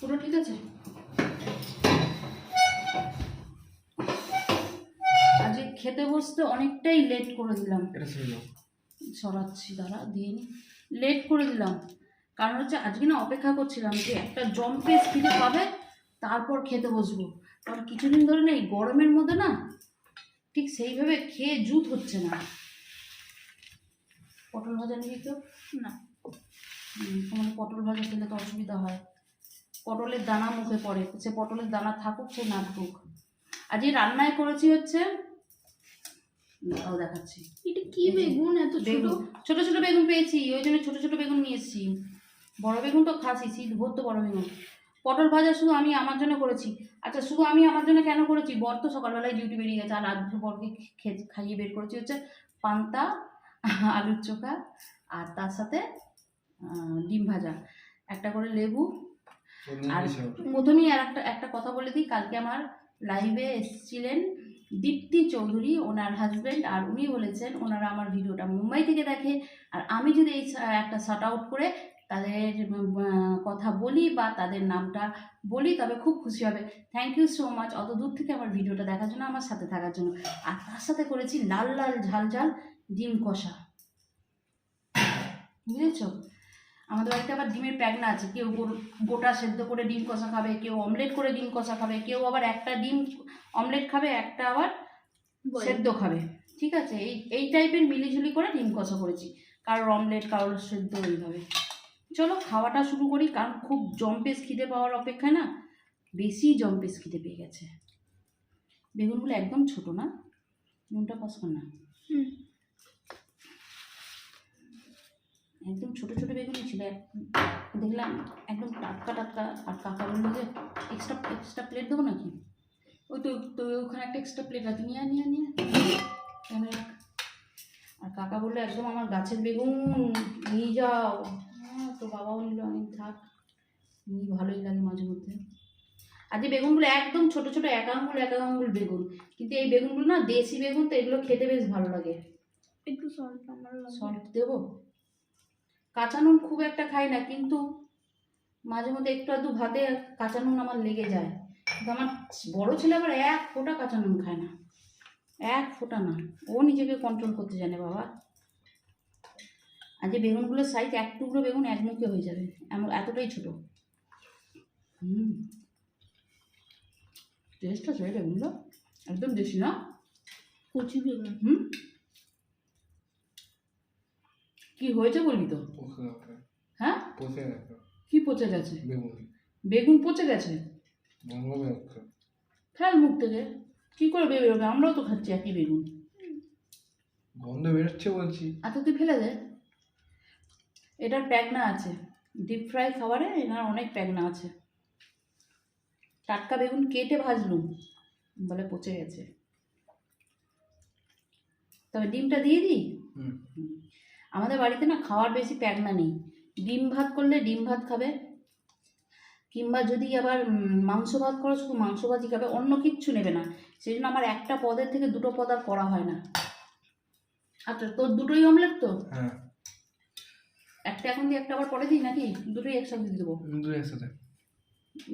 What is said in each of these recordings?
পুরো ঠিক আছে। আজকে খেতে বসতে অনেকটাই লেট করে দিলাম। সরাচ্ছি, দাঁড়া দিয়ে নি। লেট করে দিলাম কারণ হচ্ছে আজকে না অপেক্ষা করছিলাম যে একটা জম্পেস খিদে পাবে তারপর খেতে বসবো। কারণ কিছুদিন ধরে না এই গরমের মধ্যে না ঠিক সেইভাবে খেয়ে জুত হচ্ছে না। পটল ভাজা নিবি তো? না, তোমার পটল ভাজা খেলে তো অসুবিধা হয়, পটলের দানা মুখে পড়ে। সে পটলের দানা থাকুক, সে না থাকুক। আজকে রান্নায় করেছি হচ্ছে, দেখাচ্ছি। এটা কি বেগুন? এত ছোট ছোট ছোট বেগুন পেয়েছি, ওই জন্য ছোট ছোট বেগুন নিয়ে এসেছি। বড় বেগুন তো খাসি, শীত ভরতো বড় বেগুন। পটল ভাজা শুধু আমি আমার জন্য করেছি। আচ্ছা, শুধু আমি আমার জন্য কেন করেছি? বর তো সকালবেলায় ডিউটি বেরিয়ে গেছে, আর আজকে বরকে খাইয়ে বের করেছি হচ্ছে পান্তা, আলুর চোখা, আর তার সাথে ডিম ভাজা, একটা করে লেবু। আর প্রথমেই আর একটা কথা বলে দিই, কালকে আমার লাইভে এসেছিলেন দীপ্তি চৌধুরী, ওনার হাজব্যান্ড, আর উনি বলেছেন ওনারা আমার ভিডিওটা মুম্বাই থেকে দেখে, আর আমি যদি এই একটা শার্ট আউট করে তাদের কথা বলি বা তাদের নামটা বলি তবে খুব খুশি হবে। থ্যাংক ইউ সো মাচ অত দূর থেকে আমার ভিডিওটা দেখার জন্য, আমার সাথে থাকার জন্য। আর তার সাথে করেছি লাল লাল ঝাল ঝাল ডিম কষা, বুঝেছ? আমাদের বাড়িতে আবার ডিমের প্যাগনা আছে, কেউ গোটা সেদ্ধ করে ডিম কষা খাবে, কেউ অমলেট করে ডিম কষা খাবে, কেউ আবার একটা ডিম অমলেট খাবে, একটা আবার সেদ্ধ খাবে। ঠিক আছে, এই টাইপের মিলিঝুলি করে ডিম কষা করেছি, কারোর অমলেট, কারোর সেদ্ধ, এইভাবে। চলো খাওয়াটা শুরু করি, কারণ খুব জম্পেস খিদে পাওয়ার অপেক্ষায় না বেশি জম্পেস খিদে পেয়ে গেছে। বেগুনগুলো একদম ছোট না, নুনটা পাস কর না। একদম ছোট ছোট বেগুনই ছিল, দেখলাম একদম টাটকা টাটকা। আর কাকা বললো যে এক্সট্রা প্লেট দেবো নাকি? ওই তো ওখানে একটা এক্সট্রা প্লেট আছে, নিয়ে ক্যামেরা। আর কাকা বললো একদম আমার গাছের বেগুন নিয়ে যাও। তো বাবাও নিল, আমি থাক, নিয়ে ভালোই লাগে মাঝে মধ্যে। আর যে বেগুনগুলো একদম ছোট ছোট এক আঙুল বেগুন, কিন্তু এই বেগুনগুলো না দেশি বেগুন, তো এগুলো খেতে বেশ ভালো লাগে। একটু সল্ট দেবো। কাঁচা নুন খুব একটা খাই না, কিন্তু মাঝে মধ্যে একটু আধটু ভাতে কাঁচা নুন আমার লেগে যায়। কিন্তু আমার বড় ছেলে আবার এক ফোঁটা কাঁচা নুন খায় না, এক ফোঁটা না। ও নিজেকে কন্ট্রোল করতে জানে বাবা। আর যে বেগুনগুলোর সাইজ, এক টুকরো বেগুন এক মুখে হয়ে যাবে, এমন এতটাই ছোট। টেস্ট আছে বেগুনগুলো, একদম দেশি না, কচি বেগুন। কি হয়েছে বলবি তো? হ্যাঁ, কি পচে গেছে? বেগুন পচে গেছে? ফেল মুখ থেকে, কি করে বেরোবে? আমরাও তো খাচ্ছি একই বেগুন, গন্ধ বেরোচ্ছে বলছি। আচ্ছা তুই ফেলে দে। এটার প্যাগনা আছে, ডিপ ফ্রাই খাবারে এনার অনেক প্যাগনা আছে। টাটকা বেগুন কেটে ভাজলুম, বলে পচে গেছে। তবে ডিমটা দিয়ে দিই। আমাদের বাড়িতে না খাওয়ার বেশি প্যাগনা নেই। ডিম ভাত করলে ডিম ভাত খাবে, কিংবা যদি আবার মাংস ভাত করো শুধু মাংস ভাতই খাবে, অন্য কিচ্ছু নেবে না। সেই জন্য আমার একটা পদের থেকে দুটো পদ আর করা হয় না। আচ্ছা, তোর দুটোই অমলেট তো? হ্যাঁ। একটা এখন দিয়ে একটা আবার পরে দিই নাকি? দুটোই একসাথে দিয়ে দেবো? দুটোই একসাথে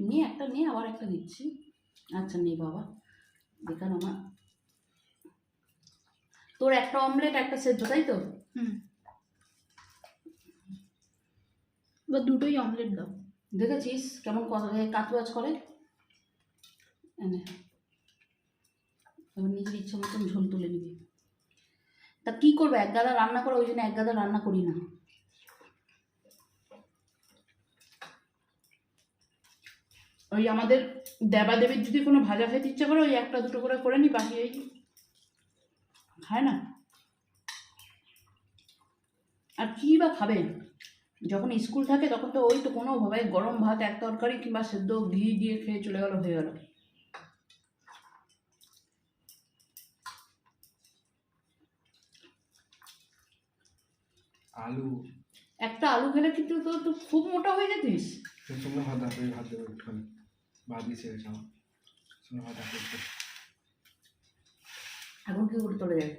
নিয়ে একটা নিয়ে আবার একটা দিচ্ছি। আচ্ছা নেই বাবা, বেকার আমার। তোর একটা অমলেট একটা সেদ্ধ, তাই তো? বা দুটোই অমলেট দাও। দেখেছিস কেমন কাজবাজ করে? এনে এবার নিজের ইচ্ছা মতন ঝোল তুলে নিবি। তা কী করবে, এক গাদা রান্না করে, ওই জন্য এক গাদা রান্না করি না। ওই আমাদের দেবাদেবীর যদি কোনো ভাজা খেতে ইচ্ছা করে, ওই একটা দুটো করে নি, বাকি এই খায় না। আর কী বা খাবে? যখন স্কুল থাকে তখন তো ওই তো কোনোভাবে গরম ভাত, এক তরকারি কিংবা সেদ্ধ ঘি দিয়ে খেয়ে চলে গেল, হয়ে গেল। আলু, একটা আলু খেলে কিন্তু তো খুব মোটা হয়ে যেতিস। শুকনো ভাত ভাত দেবো একটুখানি, ভাত দিয়ে ছেড়ে যাও, শুকনো ভাত এখন কি করে তোলা যাবে?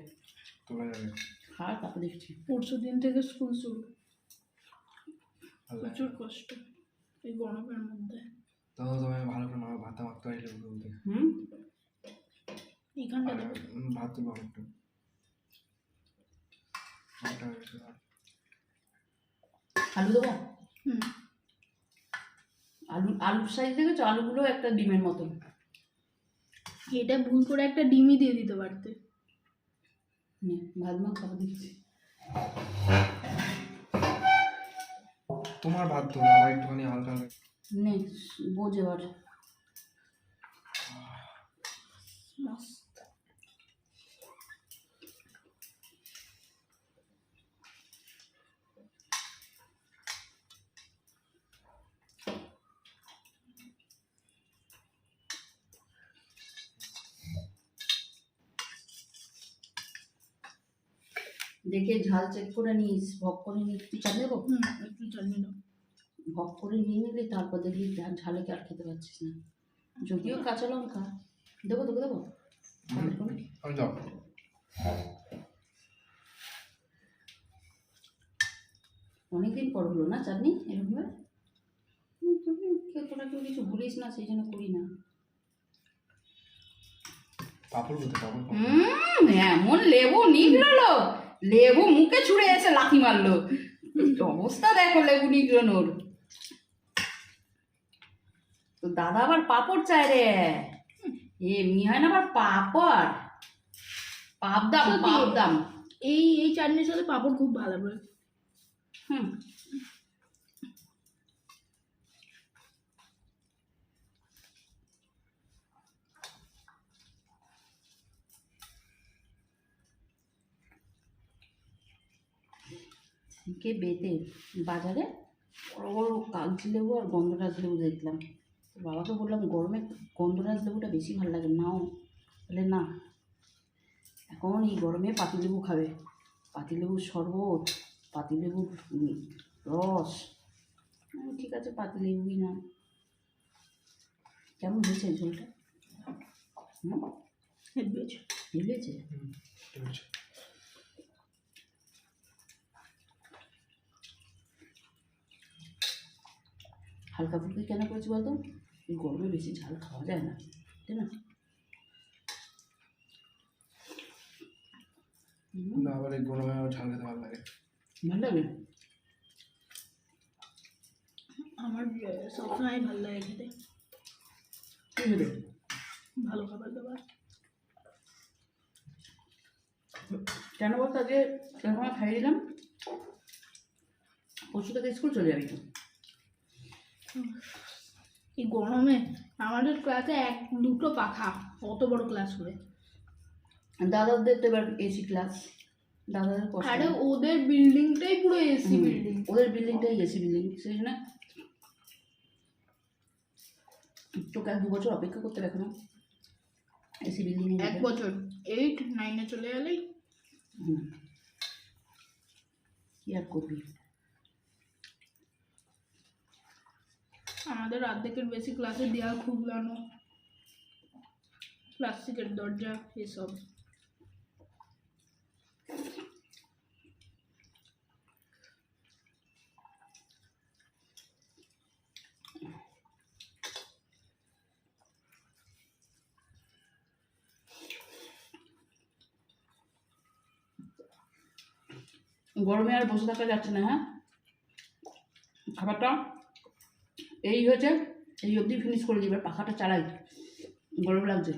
তোলা যাবে। খাওয়া তারপর দেখছি। পরশু দিন থেকে স্কুল শুরু, প্রচুর কষ্ট এই গরমের মধ্যে। তো তোমায় ভালো করে ভাতটা মাখতে পারি লেবু বলতে হুম এইখানটা দেবো। ভাত তুলবো একটু ভাতটা বেশি ভাত। আলু দেবো হুম, আলুর সাইজ দেখেছো আলুগুলো একটা ডিমের মতন এটা ভুল করে একটা ডিমই দিয়ে দিতে পারতে। নে, ভাত মা খাবো দিচ্ছি তোমার ভাত তুলো আমার একটুখানি হালকা হালকা নে বোঝ এবার মস্ত। দেখে ঝাল চেক করে নিস ভক করে নিস তুই চাল দেবো হুম, একটু চালিয়ে দাও। ভক করে নিয়ে নিলে তারপর দেখবি ঝালে কি আর খেতে পারছিস না যদিও কাঁচা লঙ্কা দেবো তোকে দেবো আমি যাও অনেকদিন পর হলো না চাটনি এরকমভাবে তোরা কেউ কিছু বলিস না সেই জন্য করি না পাপড় বলতে পাপড় এমন লেবু নিগড়ালো লেবু মুখে ছুঁড়ে এসে লাথি মারলো অবস্থা দেখো লেবু নিগড়ানোর তো দাদা আবার পাপড় চায় রে এমনি হয় না আবার পাপড় পাবদাম সত্যি? পাবদাম এই চাটনির সাথে পাঁপড় খুব ভালো হবে। হুম কে বেতে বাজারে বড় বড় কাগজি লেবু আর গন্ধরাজ লেবু দেখলাম তো বাবাকে বললাম গরমে গন্ধরাজ লেবুটা বেশি ভালো লাগে নাও বলে না এখন এই গরমে পাতিলেবু খাবে পাতিলেবুর শরবত পাতিলেবুর রস ঠিক আছে পাতিলেবুই না কেমন হয়েছে ঝোলটা হুম হেভি হয়েছে। হেভি হয়েছে ঠিক আছে হালকা ফুলকা কেন করেছি বলতো এই গরমে বেশি ঝাল খাওয়া যায় না তাই না না আবার এই গরমে আমার ঝাল খেতে ভালো লাগে ভালো লাগে আমার সবসময় ভালো লাগে খেতে, কী হলো ভালো খাবার দাবার। কেন বলতো আজকে এরকম খাইয়ে দিলাম পরশু থেকে স্কুল চলে যাবি তো এই গরমে আমাদের ক্লাসে দুটো পাখা, অত বড় ক্লাস হবে। দাদাদের তো এবার এসি ক্লাস দাদাদের কষ্ট আরে ওদের বিল্ডিংটাই পুরো এসি হুম, বিল্ডিং। ওদের বিল্ডিংটাই এসি বিল্ডিং সেই জন্য তোকে আর 2 বছর অপেক্ষা করতে হবে এখনো এসি বিল্ডিং 1 বছর 8 9-এ চলে গেলেই কি আর করবি আমাদের অর্ধেকের বেশি ক্লাসে দেওয়া খুবলানো, প্লাস্টিকের দরজা এসব। গরমে আর বসে থাকা যাচ্ছে না হ্যাঁ খাবারটা এই হয়েছে এই অবধি ফিনিশ করে দিই এবার পাখাটা চালাই গরম লাগছে